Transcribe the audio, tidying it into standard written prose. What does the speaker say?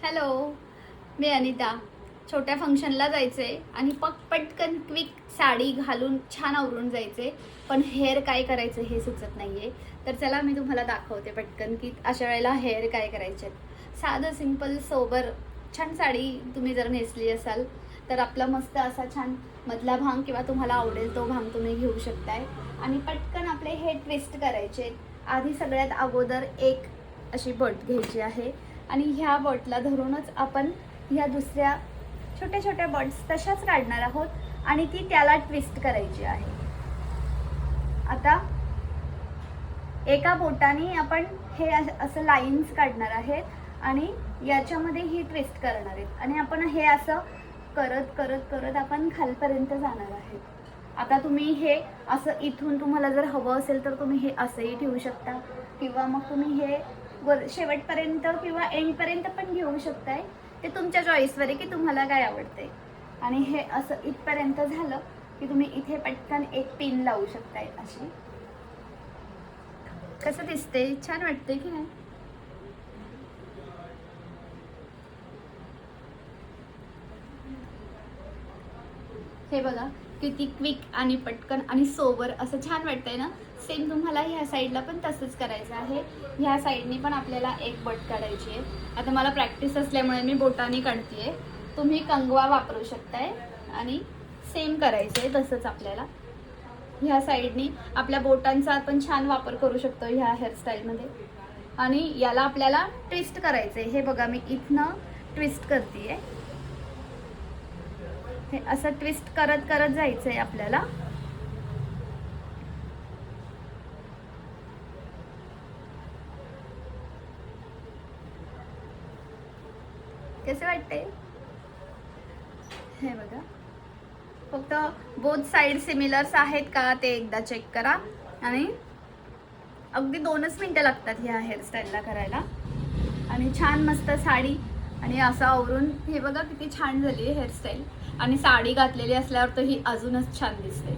Hello, मी अनिता. छोट्या फंक्शनला जायचे आणि पटकन क्विक साडी घालून छान आवरून जायचे, पण हेअर काय करायचं हे सुचत नाहीये. तर चला मी तुम्हाला दाखवते पटकन की अशा वेळेला हेअर काय करायचे. साधं सिंपल सोबर छान साडी तुम्ही जर नेसली असाल तर आपला मस्त असा छान मधला भांग किंवा तुम्हाला आवडेल तो भांग तुम्ही घेऊ शकताय आणि पटकन आपले हे ट्विस्ट करायचे. आधी सगळ्यात अगोदर एक अशी बट घ्यायची आहे आणि ह्या बॉटला धरूनच आपण ह्या दुसऱ्या छोट्या छोट्या बॉट्स तशाच काढणार आहोत आणि ती त्याला ट्विस्ट करायची आहे. आता एका बोटाने आपण हे असं लाईन्स काढणार आहेत आणि याच्यामध्ये ही ट्विस्ट करणार आहेत आणि आपण हे असं करत करत करत आपण खालपर्यंत जाणार आहे. आता तुम्ही हे असं इथून तुम्हाला जर हवं असेल तर तुम्ही हे असंही ठेवू शकता किंवा मग तुम्ही हे शेवटपर्यंत किंवा एंडपर्यंत पण घेऊ शकताय. ते तुमच्या चॉईसवर आहे की तुम्हाला काय आवडतंय. आणि हे असं इथपर्यंत झालं की तुम्ही इथे पटकन एक पिन लावू शकताय. अशी कसं दिसते, छान वाटते की नाही? हे बघा किती क्विक आणि पटकन आणि सोबर असं छान वाटतंय ना. सेम तुम्हाला ह्या साईडला पण तसंच करायचं आहे. ह्या साईडनी पण आपल्याला एक बट काढायची आहे. आता मला प्रॅक्टिस असल्यामुळे मी बोटाने काढते. तुम्ही कंगवा वापरू शकताय आणि सेम करायचं आहे तसंच आपल्याला. ह्या साईडनी आपल्या बोटांचा आपण छान वापर करू शकतो ह्या हेअरस्टाईलमध्ये. आणि याला आपल्याला ट्विस्ट करायचं आहे. हे बघा मी इथनं ट्विस्ट करते. हे असं ट्विस्ट करत करत जायचंय आपल्याला. कसे वाटते हे बघा. फक्त बोथ साइड सिमिलर्स आहेत का ते एकदा चेक करा. आणि अगदी 2च मिनिटं लागतात ह्या हेअरस्टाईलला करायला. आणि छान मस्त साडी आणि असं आवरून हे बघा किती छान झाली हेअरस्टाईल. आणि साडी घातलेली असल्यावर तर ही अजूनच छान दिसते.